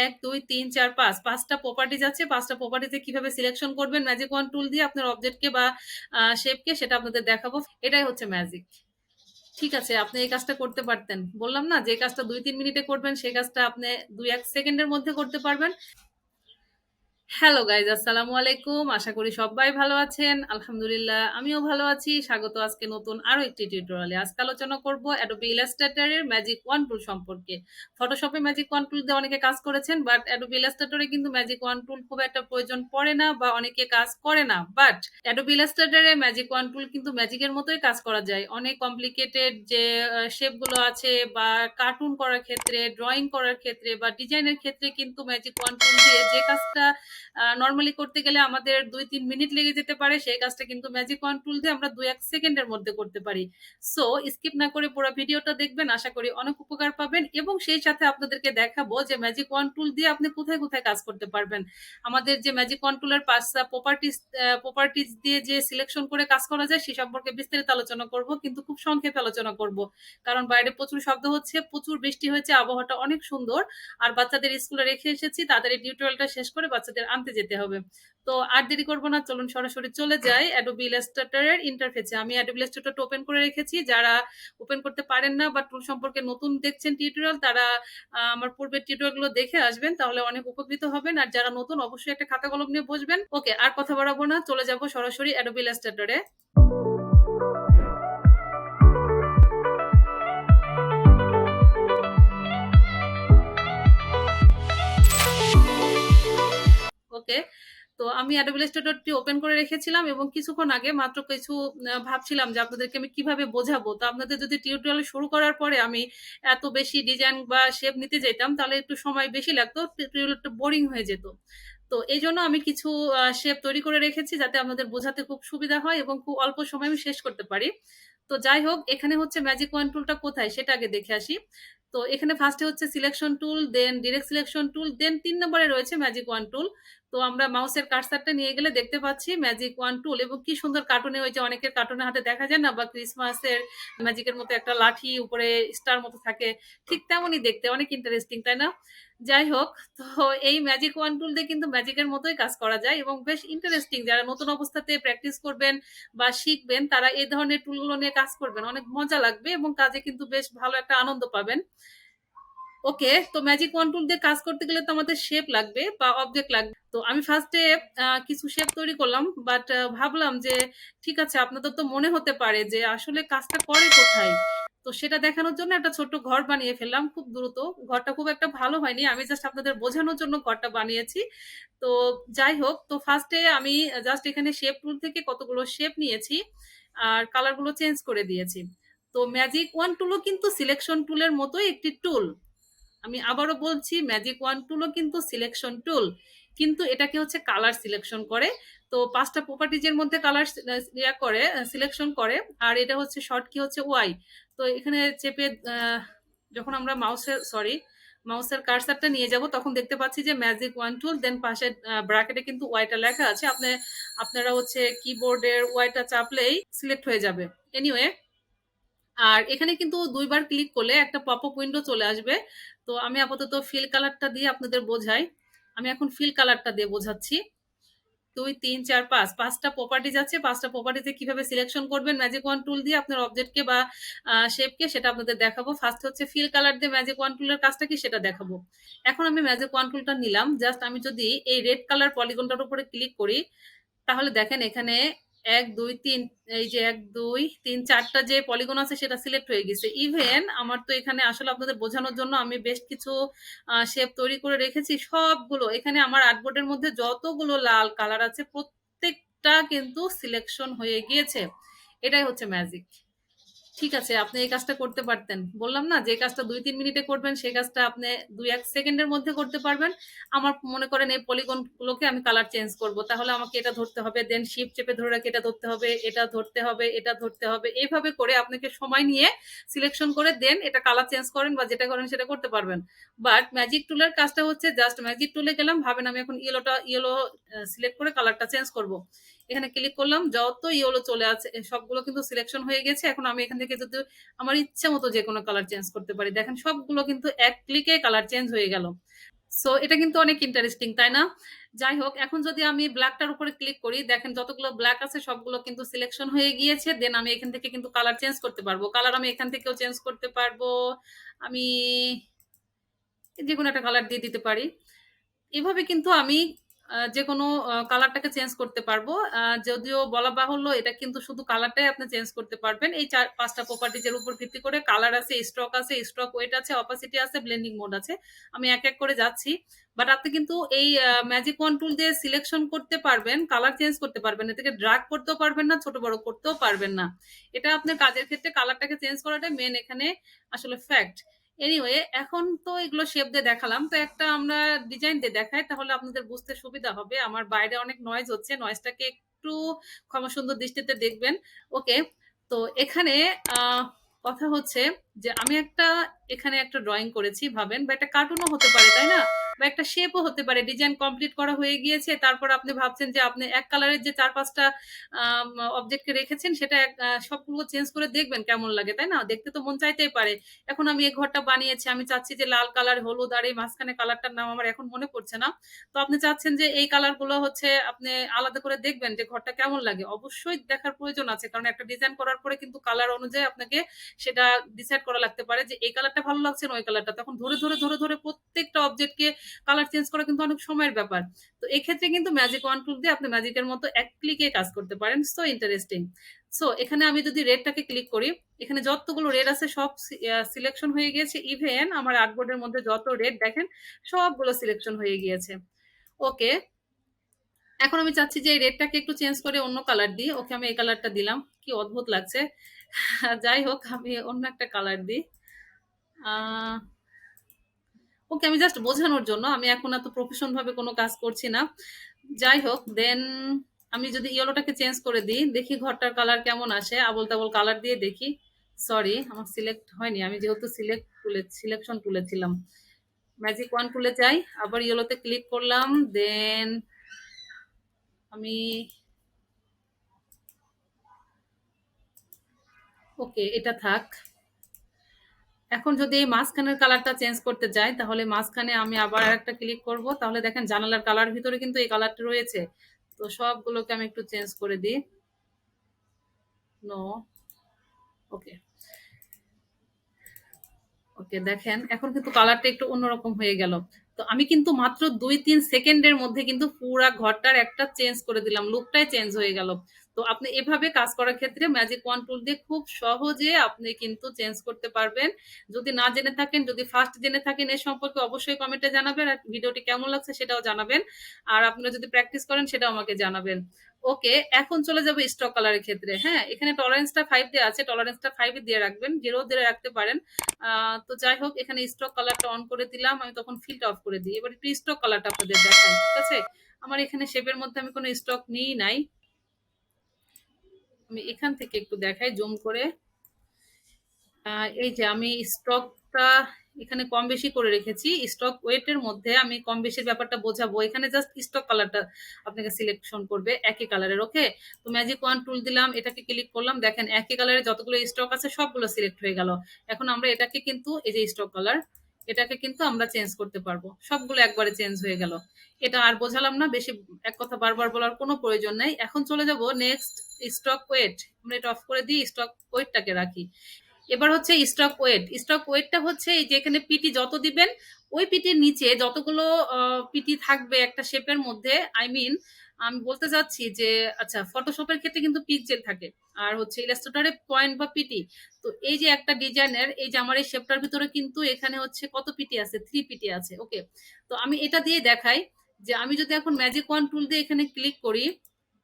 1 2 3 4 5 5টা প্রপার্টিজ আছে। 5টা প্রপার্টিতে কিভাবে সিলেকশন করবেন ম্যাজিক ওয়ান টুল দিয়ে আপনার অবজেক্টকে বা শেপকে, সেটা আপনাদের দেখাবো। এটাই হচ্ছে ম্যাজিক। ঠিক আছে, আপনি এই কাজটা করতে পারতেন। বললাম না, যে কাজটা 2-3 মিনিটে করবেন সেই কাজটা আপনি 2-1 সেকেন্ডের মধ্যে করতে পারবেন। হ্যালো গাইজ, আসসালামু আলাইকুম। আশা করি সবাই ভালো আছেন। আলহামদুলিল্লাহ আমিও ভালো আছি। স্বাগত আজকে নতুন আরো একটি টিউটোরিয়ালে। আজকে আলোচনা করব অ্যাডোবি ইলাস্ট্রেটরের ম্যাজিক ওয়ান টুল সম্পর্কে। ফটোশপে ম্যাজিক ওয়ান টুল দিয়ে অনেকে কাজ করেছেন, বাট অ্যাডোবি ইলাস্ট্রেটরে কিন্তু ম্যাজিক ওয়ান টুল খুব একটা প্রয়োজন পড়ে না বা অনেকে কাজ করে না। বাট অ্যাডোবি ইলাস্ট্রেটরে ম্যাজিক ওয়ান টুল কিন্তু ম্যাজিকের মতোই কাজ করা যায়। অনেক কমপ্লিকেটেড যে শেপগুলো আছে বা কার্টুন করার ক্ষেত্রে, ড্রয়িং করার ক্ষেত্রে বা ডিজাইনের ক্ষেত্রে কিন্তু ম্যাজিক ওয়ান টুল দিয়ে যে কাজটা নর্মালি করতে গেলে আমাদের 2-3 মিনিট লেগে যেতে পারে, সেই কাজটা কিন্তু ম্যাজিক ওয়ান টুল দিয়ে আমরা 2-1 সেকেন্ডের মধ্যে করতে পারি। সো স্কিপ না করে পুরো ভিডিওটা দেখবেন, আশা করি অনেক উপকার পাবেন। এবং সেই সাথে আপনাদেরকে দেখাবো যে ম্যাজিক ওয়ান টুল দিয়ে আপনি কোথায় কোথায় কাজ করতে পারবেন। আমাদের যে ম্যাজিক ওয়ান টুলের 5টা প্রপার্টিজ দিয়ে যে সিলেকশন করে কাজ করা যায় সে সম্পর্কে বিস্তারিত আলোচনা করব, কিন্তু খুব সংক্ষেপে আলোচনা করব, কারণ বাইরে প্রচুর শব্দ হচ্ছে, প্রচুর বৃষ্টি হয়েছে, আবহাওয়াটা অনেক সুন্দর। আর বাচ্চাদের স্কুলে রেখে এসেছি, তাদের এই টিউটোরিয়ালটা শেষ করে বাচ্চাদের আনতে যেতে হবে। তো আর দেরি করবো না, চলুন সরাসরি চলে যাই অ্যাডোবি ইলাস্ট্রেটরের ইন্টারফেসে। আমি অ্যাডোবি ইলাস্ট্রেটরটা ওপেন করে রেখেছি। যারা ওপেন করতে পারেন না বা টুল সম্পর্কে নতুন দেখছেন টিউটোরিয়াল, তারা আমার পূর্বের টিউটোরিয়ালগুলো দেখে আসবেন, তাহলে অনেক উপকৃত হবেন। আর যারা নতুন, অবশ্যই একটা খাতা কলম নিয়ে বসবেন। ওকে, আর কথা বাড়াবো না, চলে যাব সরাসরি অ্যাডোবি ইলাস্ট্রেটরে। ওকে, তো আমি অ্যাডোবি ইলাস্ট্রেটরটি ওপেন করে রেখেছিলাম এবং কিছুক্ষণ আগে মাত্র কিছু ভাবছিলাম যে আপনাদেরকে আমি কিভাবে বোঝাবো। তো আপনাদের যদি টিউটোরিয়াল শুরু করার পরে আমি এত বেশি ডিজাইন বা শেপ নিতে যেতাম, তাহলে একটু সময় বেশি লাগতো, টিউটোরিয়ালটা বোরিং হয়ে যেত। তো এই জন্য আমি কিছু শেপ তৈরি করে রেখেছি যাতে আপনাদের বোঝাতে খুব সুবিধা হয় এবং খুব অল্প সময় আমি শেষ করতে পারি। তো যাই হোক, এখানে হচ্ছে ম্যাজিক ওয়ান টুলটা কোথায় সেটা আগে দেখে আসি। তো এখানে ফার্স্টে হচ্ছে সিলেকশন টুল, দেন ডিরেক্ট সিলেকশন টুল, দেন 3 নম্বরে রয়েছে ম্যাজিক ওয়ান টুল। তো আমরা মাউসের কার্সারটা নিয়ে গেলে দেখতে পাচ্ছি ম্যাজিক ওয়ান টুল, এবং কি সুন্দর কার্টুনে, ওই যে অনেকের কার্টুনের হাতে দেখা যায় না, বা ক্রিসমাসের ম্যাজিকের মতো একটা লাঠি উপরে স্টার মতো থাকে, ঠিক তেমনই দেখতে, অনেক ইন্টারেস্টিং, তাই না? যাই হোক, তো এই ম্যাজিক ওয়ান টুল দিয়ে কিন্তু ম্যাজিকের মতোই কাজ করা যায় এবং বেশ ইন্টারেস্টিং। যারা নতুন অবস্থাতে প্র্যাকটিস করবেন বা শিখবেন, তারা এই ধরনের টুলগুলো নিয়ে কাজ করবেন, অনেক মজা লাগবে এবং কাজে কিন্তু বেশ ভালো একটা আনন্দ পাবেন। ওকে, তো ম্যাজিক ওয়ান টুল দিয়ে কাজ করতে গেলে তো আমাদের শেপ লাগবে বা অবজেক্ট লাগবে। তো আমি ফার্স্টে কিছু শেপ তৈরি করলাম, বাট ভাবলাম যে ঠিক আছে, আপনাদের তো মনে হতে পারে যে আসলে কাজটা করে কোথায়। তো সেটা দেখানোর জন্য একটা ছোট্ট ঘর বানিয়ে ফেললাম খুব দ্রুত। ঘরটা খুব একটা ভালো হয়নি, আমি জাস্ট আপনাদের বোঝানোর জন্য ঘরটা বানিয়েছি। তো যাই হোক, তো ফার্স্টে আমি জাস্ট এখানে শেপ টুল থেকে কতগুলো শেপ নিয়েছি আর কালারগুলো চেঞ্জ করে দিয়েছি। তো ম্যাজিক ওয়ান টুলও কিন্তু সিলেকশন টুলের মতোই একটি টুল। আমি আবারও বলছি, ম্যাজিক ওয়ান টুলও কিন্তু সিলেকশন টুল, কিন্তু এটাকে হচ্ছে কালার সিলেকশন করে। তো 5টা প্রপার্টিজের মধ্যে কালার করে, সিলেকশন করে। আর এটা হচ্ছে শর্ট কি হচ্ছে ওয়াই। তো এখানে চেপে যখন আমরা মাউসের কার্সারটা নিয়ে যাব, তখন দেখতে পাচ্ছি যে ম্যাজিক ওয়ান টুল, দেন পাশে ব্র্যাকেটে কিন্তু ওয়াইটা লেখা আছে। আপনারা হচ্ছে কিবোর্ডের ওয়াইটা চাপলেই সিলেক্ট হয়ে যাবে। এনিওয়ে, আর এখানে কিন্তু 2বার ক্লিক করলে একটা পপআপ উইন্ডো চলে আসবে। তো আমি আপাতত ফিল কালারটা দিয়ে আপনাদের বোঝাই। আমি এখন ফিল কালারটা দিয়ে বোঝাচ্ছি। 2 3 4 5 5টা প্রপার্টিজ আছে। 5টা প্রপার্টিতে কিভাবে সিলেকশন করবেন ম্যাজিক ওয়ান টুল দিয়ে আপনার অবজেক্টকে বা শেপকে, সেটা আপনাদের দেখাবো। ফার্স্ট হচ্ছে ফিল কালার দিয়ে ম্যাজিক ওয়ান টুলের কাজটা কি সেটা দেখাবো। এখন আমি ম্যাজিক ওয়ান টুলটা নিলাম, জাস্ট আমি যদি এই রেড কালার পলিগনটার উপরে ক্লিক করি, তাহলে দেখেন এখানে 1 2 3, এই যে 1 2 3 4টা যে পলিগন আছে সেটা সিলেক্ট হয়ে গেছে। ইভেন আমার তো এখানে আসলে আপনাদের বোঝানোর জন্য আমি বেশ কিছু শেপ তৈরি করে রেখেছি। সবগুলো এখানে আমার আর্টবোর্ডের মধ্যে যতগুলো লাল কালার আছে প্রত্যেকটা কিন্তু সিলেকশন হয়ে গিয়েছে। এটাই হচ্ছে ম্যাজিক। ঠিক আছে, আপনি এই কাজটা করতে পারতেন। বললাম না, যে কাজটা 2-3 মিনিটে করবেন সেই কাজটা আপনি 2-1 সেকেন্ডের মধ্যে করতে পারবেন। আমার মনে করেন এই পলিগনগুলোকে আমি কালার চেঞ্জ করব, তাহলে আমাকে এটা ধরতে হবে, দেন শিফট চেপে ধরে রাখি, এটা ধরতে হবে, এটা ধরতে হবে, এটা ধরতে হবে। এইভাবে করে আপনাকে সময় নিয়ে সিলেকশন করে দেন এটা কালার চেঞ্জ করেন বা যেটা করেন সেটা করতে পারবেন। বাট ম্যাজিক টুলের কাজটা হচ্ছে জাস্ট ম্যাজিক টুলে গেলাম, ভাবেন আমি এখন ইয়েলো সিলেক্ট করে কালারটা চেঞ্জ করব। এখানে ক্লিক করলাম, যত ইয়েলো চলে আছে সবগুলো কিন্তু সিলেকশন হয়ে গেছে। এখন আমি এখান থেকে যদি আমার ইচ্ছে মতো যে কোনো কালার চেঞ্জ করতে পারি, দেখেন সবগুলো কিন্তু এক ক্লিকে কালার চেঞ্জ হয়ে গেল। সো এটা কিন্তু অনেক ইন্টারেস্টিং, তাই না? যাই হোক, এখন যদি আমি ব্ল্যাকটার উপরে ক্লিক করি, দেখেন যতগুলো ব্ল্যাক আছে সবগুলো কিন্তু সিলেকশন হয়ে গিয়েছে। দেন আমি এখান থেকে কিন্তু কালার চেঞ্জ করতে পারবো। কালার আমি এখান থেকেও চেঞ্জ করতে পারবো। আমি যেকোনো একটা কালার দিয়ে দিতে পারি। এভাবে কিন্তু আমি যেকোনো কালারটাকে চেঞ্জ করতে পারবো। যদিও বলা বাহুল্য, এটা কিন্তু শুধু কালারটাই আপনি চেঞ্জ করতে পারবেন। এই ৪-৫ টা প্রপার্টিজ এর উপর ভিত্তি করে কালার আছে, স্ট্রক ওয়েট আছে, অপাসিটি আছে, ব্লেন্ডিং মোড আছে। আমি এক, এক করে যাচ্ছি। বাট আপনি কিন্তু এই ম্যাজিক ওয়ান টুল দিয়ে সিলেকশন করতে পারবেন, কালার চেঞ্জ করতে পারবেন। এ থেকে ড্রাগ করতেও পারবেন না, ছোট বড় করতেও পারবেন না। এটা আপনার কাজের ক্ষেত্রে কালারটাকে চেঞ্জ করাটাই মেইন এখানে আসলে ফ্যাক্ট। এনিওয়ে, এখন তো এগুলো শেপ দিয়ে দেখালাম, তো একটা আমরা ডিজাইন দিয়ে দেখাই, তাহলে আপনাদের বুঝতে সুবিধা হবে। আমার বাইরে অনেক নয়েজ হচ্ছে, নয়েজটাকে একটু ক্ষমাসুন্দর দৃষ্টিতে দেখবেন। ওকে, তো এখানে কথা হচ্ছে যে আমি এখানে একটা ড্রয়িং করেছি, ভাবেন, বা একটা কার্টুনও হতে পারে, তাই না? বা একটা শেপও হতে পারে। ডিজাইন কমপ্লিট করা হয়ে গিয়েছে, তারপর আপনি ভাবছেন যে আপনি এক কালারের যে ৪-৫টা অবজেক্টকে রেখেছেন, সেটা সবগুলো চেঞ্জ করে দেখবেন কেমন লাগে, তাই না? দেখতে তো মন চাইতেই পারে। এখন আমি এই ঘরটা বানিয়েছি, আমি চাচ্ছি যে লাল কালার, হলুদ, আর এই মাঝখানে কালারটার নাম আমার এখন মনে পড়ছে না। তো আপনি চাচ্ছেন যে এই কালারগুলো হচ্ছে আপনি আলাদা করে দেখবেন যে ঘরটা কেমন লাগে। অবশ্যই দেখার প্রয়োজন আছে, কারণ একটা ডিজাইন করার পরে কিন্তু কালার অনুযায়ী আপনাকে সেটা ডিসাইড করা লাগতে পারে যে এই কালারটা ভালো লাগছে না ওই কালারটা। তখন ধরে প্রত্যেকটা অবজেক্টকে কালার চেঞ্জ করা কিন্তু অনেক সময়ের ব্যাপার। তো এক্ষেত্রে কিন্তু ম্যাজিক ওয়ান টুল দিয়ে আপনি ম্যাজিকের মতো এক ক্লিকে কাজ করতে পারেন। So interesting. সো এখানে আমি যদি রেডটাকে ক্লিক করি, এখানে যতগুলো রেড আছে সব সিলেকশন হয়ে গিয়েছে। ইভেন আমার আর্টবোর্ডের মধ্যে যত রেড দেখেন সবগুলো সিলেকশন হয়ে গিয়েছে। ওকে, এখন আমি চাচ্ছি যে এই রেডটাকে একটু চেঞ্জ করে অন্য কালার দিই। ওকে, আমি এই কালারটা দিলাম। কি অদ্ভুত লাগছে। যাই হোক, আমি অন্য একটা কালার দিই। আহ ওকে, আমি জাস্ট বোঝানোর জন্য, আমি এখন এত প্রফেশন ভাবে কোনো কাজ করছি না। যাই হোক, দেন আমি যদি ইয়েলোটাকে চেঞ্জ করে দিই, দেখি ঘরটার কালার কেমন আসে। আবল তাবল কালার দিয়ে দেখি। সরি, আমার সিলেক্ট হয়নি, আমি যেহেতু সিলেকশন তুলেছিলাম। ম্যাজিক ওয়ান টুলে যাই, আবার ইয়েলোতে ক্লিক করলাম। দেন আমি ওকে, এটা থাক। এখন যদি এই মাঝখানের কালারটা চেঞ্জ করতে যাই, তাহলে মাঝখানে আমি আবার একটা ক্লিক করব। তাহলে দেখেন জানালার কালার ভিতরে কিন্তু এই কালারটা রয়েছে। তো সবগুলোকে আমি একটু চেঞ্জ করে দিই। নো। ওকে, ওকে, দেখেন এখন কিন্তু কালারটা একটু অন্যরকম হয়ে গেল। তো আমি কিন্তু মাত্র ২-৩ সেকেন্ডের মধ্যে কিন্তু পুরা ঘরটার একটা চেঞ্জ করে দিলাম, লুকটাই চেঞ্জ হয়ে গেল। তো আপনি এভাবে কাজ করার ক্ষেত্রে ম্যাজিক ওয়ান টুল দিয়ে খুব সহজে আপনি কিন্তু চেঞ্জ করতে পারবেন। যদি না জেনে থাকেন, যদি ফার্স্ট জেনে থাকেন এ সম্পর্কে, অবশ্যই কমেন্টে জানাবেন। আর ভিডিওটি কেমন লাগছে সেটাও জানাবেন। আর আপনারা যদি প্র্যাকটিস করেন সেটাও আমাকে জানাবেন। ওকে, এখন চলে যাবো স্টক কালারের ক্ষেত্রে। হ্যাঁ, এখানে টলারেন্সটা 5 দেওয়া আছে, টলারেন্সটা 5 দিয়ে রাখবেন, 0 দিয়ে রাখতে পারেন। তো যাই হোক, এখানে স্টক কালারটা অন করে দিলাম। আমি তখন ফিল্ড অফ করে দিই। এবার একটু স্টক কালারটা আপনাদের দেখাই, ঠিক আছে? আমার এখানে শেপের মধ্যে আমি কোনো স্টক নিই নাই। আমি এখান থেকে একটু দেখাই জুম করে। এই যে আমি স্টকটা এখানে কম বেশি করে রেখেছি। স্টক ওয়েটের মধ্যে আমি কম বেশির ব্যাপারটা বোঝাবো। এখানে জাস্ট স্টক কালারটা আপনাকে সিলেকশন করবে একই কালারের। ওকে, তো ম্যাজিক ওয়ান টুল দিলাম, এটাকে ক্লিক করলাম। দেখেন একই কালারের যতগুলো স্টক আছে সবগুলো সিলেক্ট হয়ে গেল। এখন আমরা এটাকে কিন্তু, এই যে স্টক কালার, এটাকে কিন্তু আমরা চেঞ্জ করতে পারবো। সবগুলো একবারে চেঞ্জ হয়ে গেল। এটা আর বোঝালাম না, বেশি এক কথা বারবার বলার কোনো প্রয়োজন নেই। এখন চলে যাব নেক্সট, স্টক ওয়েট। আমরা এটা অফ করে দিই, স্টক ওয়েটটাকে রাখি। এবার হচ্ছে স্টক ওয়েট। স্টক ওয়েটটা হচ্ছে এই যে এখানে পিটি যত দিবেন, ওই পিটির নিচে যতগুলো পিটি থাকবে একটা শেপের মধ্যে, আই মিন আমি বলতে চাচ্ছি যে, আচ্ছা, ফটোশপের ক্ষেত্রে কিন্তু পিক্সেল থাকে, আর হচ্ছে ইলাস্ট্রেটরে পয়েন্ট বা পিটি। তো এই যে একটা ডিজাইনের, এই যে আমার এই শেপটার ভিতরে কিন্তু এখানে হচ্ছে কত পিটি আছে, 3 পিটি আছে। ওকে, তো আমি এটা দিয়ে দেখাই যে আমি যদি এখন ম্যাজিক ওয়ান টুল দিয়ে এখানে ক্লিক করি,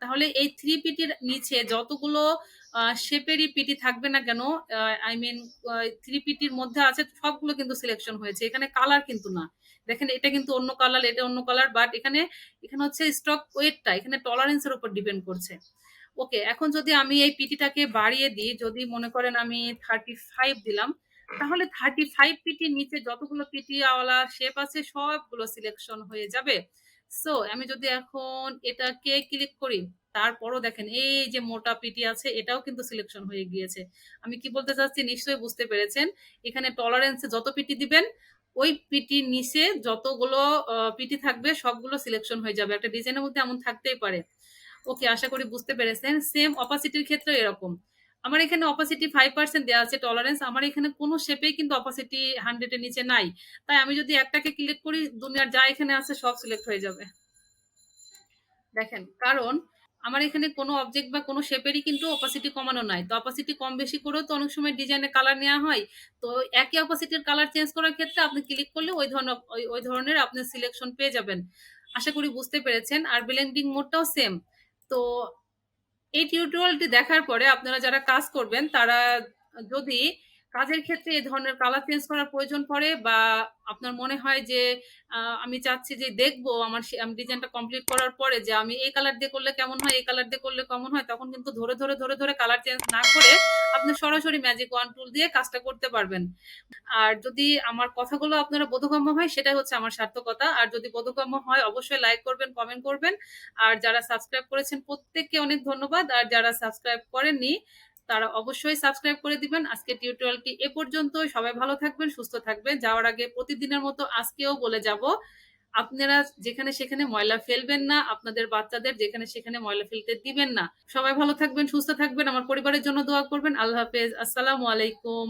তাহলে এই 3 পিটির নিচে যতগুলো শেপেরই পিটি থাকবে না কেন, আই মিন 3 পিটির মধ্যে আছে সবগুলো কিন্তু সিলেকশন হয়েছে। এখানে কালার কিন্তু না। দেখেন এটা কিন্তু অন্য কালার, এটা অন্য কালার, বাট এখানে এখানে হচ্ছে স্টক ওয়েটটা এখানে টলারেন্সের উপর ডিপেন্ড করছে। ওকে, এখন যদি আমি এই পিটিটাকে বাড়িয়ে দিই, যদি মনে করেন আমি 35 দিলাম, তাহলে 35 পিটির নিচে যতগুলো পিটিওয়ালা শেপ আছে সবগুলো সিলেকশন হয়ে যাবে। সো আমি যদি এখন এটাকে ক্লিক করি, তারপরও দেখেন এই যে মোটা পিটি আছে এটাও কিন্তু সিলেকশন হয়ে গিয়েছে। আমি কি বলতে চাচ্ছি নিশ্চয়ই বুঝতে পেরেছেন। এখানে টলারেন্সে যত পিটি দিবেন ওই পিটির নিচে যতগুলো পিটি থাকবে সবগুলো সিলেকশন হয়ে যাবে। একটা ডিজাইনের মধ্যে এমন থাকতেই পারে। ওকে, আশা করি বুঝতে পেরেছেন। সেম অপাসিটির ক্ষেত্রে এরকম। আমার এখানে অপাসিটি 5% দেওয়া আছে টলারেন্স। আমার এখানে কোনো শেপেই কিন্তু অপাসিটি 100 এর নিচে নাই। তাই আমি যদি একটাকে ক্লিক করি দুনিয়ার যা এখানে আছে সব সিলেক্ট হয়ে যাবে। দেখেন, কারণ আমার এখানে কোনো অবজেক্ট বা কোনো শেপেরই কিন্তু অপাসিটি কমানো নাই। তো অপাসিটি কম বেশি করেও তো অনেক সময় ডিজাইনের কালার নেওয়া হয়। তো একই অপাসিটির কালার চেঞ্জ করার ক্ষেত্রে আপনি ক্লিক করলে ওই ধরনের আপনি সিলেকশন পেয়ে যাবেন। আশা করি বুঝতে পেরেছেন। আর ব্লেন্ডিং মোডটাও সেম। তো এই টিউটোরিয়ালটি দেখার পরে আপনারা যারা কাজ করবেন তারা যদি কাজের ক্ষেত্রে এই ধরনের কালার চেঞ্জ করার প্রয়োজন পড়ে বা আপনার মনে হয় যে আমি চাচ্ছি যে দেখবো আমার আমি ডিজাইনটা কমপ্লিট করার পরে যে আমি এই কালার দিয়ে করলে কেমন হয়, এই কালার দিয়ে করলে কেমন হয়, তখন কিন্তু ধরে কালার চেঞ্জ না করে আপনি সরাসরি ম্যাজিক ওয়ান টুল দিয়ে কাজটা করতে পারবেন। আর যদি আমার কথাগুলো আপনারা বোধগম্য হয় সেটাই হচ্ছে আমার সার্থকতা। আর যদি বোধগম্য হয় অবশ্যই লাইক করবেন, কমেন্ট করবেন। আর যারা সাবস্ক্রাইব করেছেন প্রত্যেককে অনেক ধন্যবাদ। আর যারা সাবস্ক্রাইব করেননি তারা অবশ্যই সাবস্ক্রাইব করে দিবেন। আজকে টিউটোরিয়ালটি এ পর্যন্তই। সবাই ভালো থাকবেন, সুস্থ থাকবেন। যাওয়ার আগে প্রতিদিনের মতো আজকেও বলে যাব, আপনারা যেখানে সেখানে ময়লা ফেলবেন না, আপনাদের বাচ্চাদের যেখানে সেখানে ময়লা ফেলতে দিবেন না। সবাই ভালো থাকবেন, সুস্থ থাকবেন। আমার পরিবারের জন্য দোয়া করবেন। আল্লাহ হাফেজ। আসসালামু আলাইকুম।